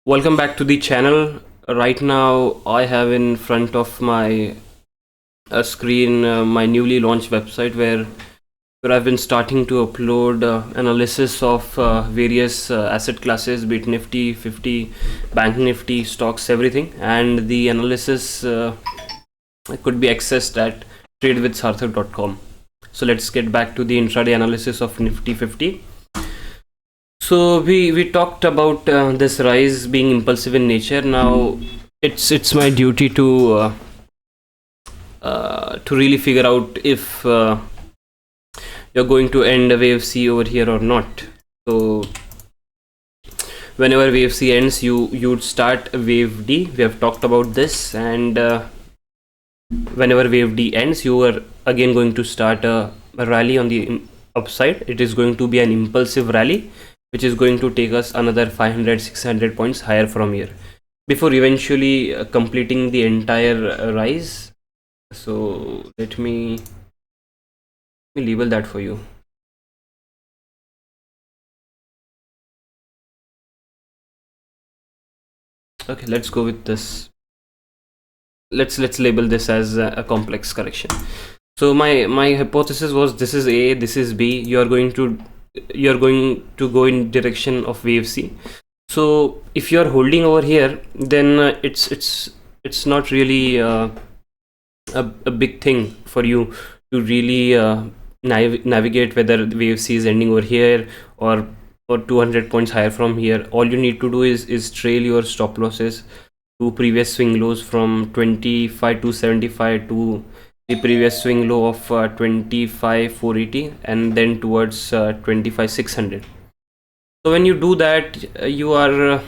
Welcome back to the channel. Right now I have in front of my screen my newly launched website where I've been starting to upload analysis of various asset classes, be it Nifty 50, Bank Nifty, stocks, everything, and the analysis could be accessed at tradewithsarthak.com. So let's get back to the intraday analysis of Nifty 50. So we talked about this rise being impulsive in nature. Now it's my duty to really figure out if you're going to end a wave C over here or not. So whenever wave C ends, you'd start wave D. We have talked about this, and whenever wave D ends, you are again going to start a rally on the upside. It is going to be an impulsive rally, which is going to take us another 500-600 points higher from here before eventually completing the entire rise. So let me label that for you. Okay, let's go with this. Let's label this as a complex correction. So my hypothesis was, this is A, this is B. You're going to go in direction of wave C. So if you're holding over here, then it's not really a big thing for you to really navigate whether wave C is ending over here or 200 points higher from here. All you need to do is trail your stop losses to previous swing lows from 25,275 to the previous swing low of 25,480, and then towards 25,600. So when you do that, you are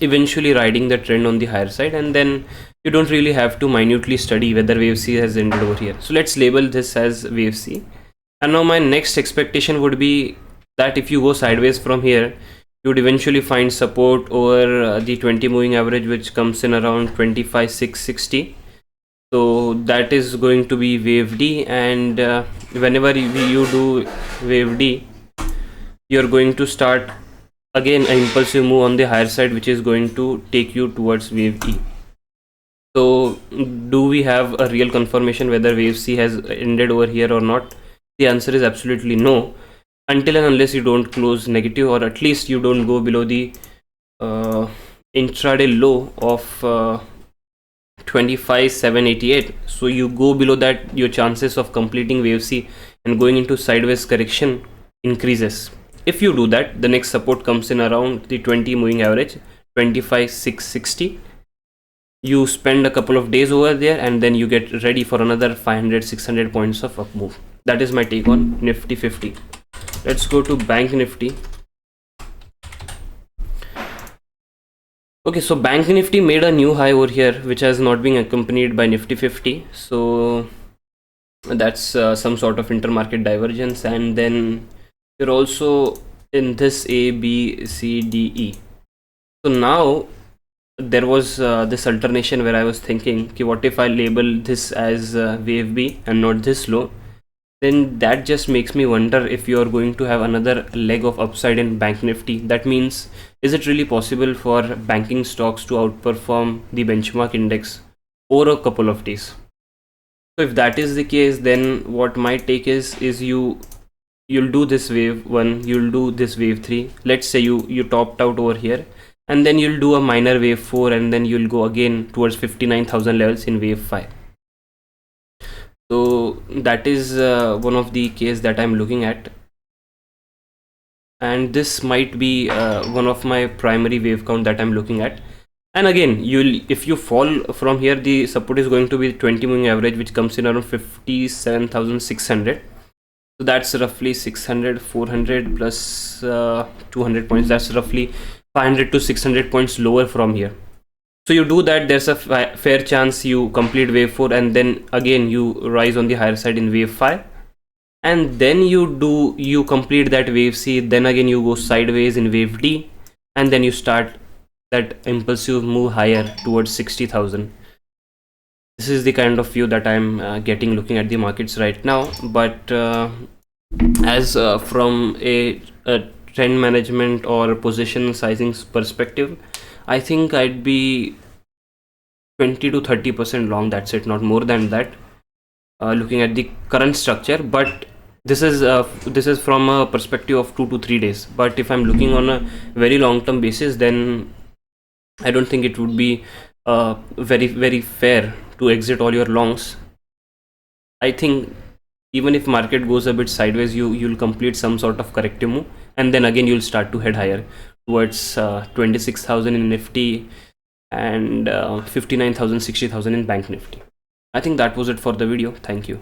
eventually riding the trend on the higher side, and then you don't really have to minutely study whether wave C has ended over here. So let's label this as wave C. And now my next expectation would be that if you go sideways from here, you would eventually find support over the 20 moving average, which comes in around 25,660. So that is going to be wave D, and whenever you do wave D, you're going to start again an impulsive move on the higher side, which is going to take you towards wave E. So do we have a real confirmation whether wave C has ended over here or not? The answer is absolutely no, until and unless you don't close negative, or at least you don't go below the intraday low of 25,788. So you go below that, your chances of completing wave C and going into sideways correction increases. If you do that, the next support comes in around the 20 moving average, 25,660. You spend a couple of days over there, and then you get ready for another 500-600 points of up move. That is my take on Nifty 50. Let's go to Bank Nifty. Okay, so Bank Nifty made a new high over here, which has not been accompanied by Nifty 50. So that's some sort of intermarket divergence, and then you're also in this A, B, C, D, E. So now there was this alternation where I was thinking, okay, what if I label this as wave B and not this low? Then that just makes me wonder if you are going to have another leg of upside in Bank Nifty. That means, is it really possible for banking stocks to outperform the benchmark index over a couple of days? So if that is the case, then what my take is you'll do this wave 1, you'll do this wave 3. Let's say you topped out over here, and then you'll do a minor wave 4, and then you'll go again towards 59,000 levels in wave 5. So that is one of the case that I'm looking at, and this might be one of my primary wave count that I'm looking at. And again, if you fall from here, the support is going to be 20 moving average, which comes in around 57,600. So that's roughly 600, 400 plus 200 points. That's roughly 500 to 600 points lower from here. So you do that, there's a fair chance you complete wave 4, and then again you rise on the higher side in wave 5, and then you complete that wave C, then again you go sideways in wave D, and then you start that impulsive move higher towards 60,000. This is the kind of view that I'm getting looking at the markets right now. But as from a trend management or position sizing perspective, I think I'd be 20 to 30% long. That's it, not more than that. Looking at the current structure, but this is from a perspective of 2 to 3 days. But if I'm looking on a very long term basis, then I don't think it would be very fair to exit all your longs. I think even if market goes a bit sideways, you'll complete some sort of corrective move, and then again you'll start to head higher towards 26,000 in Nifty and 59,000, 60,000 in Bank Nifty. I think that was it for the video. Thank you.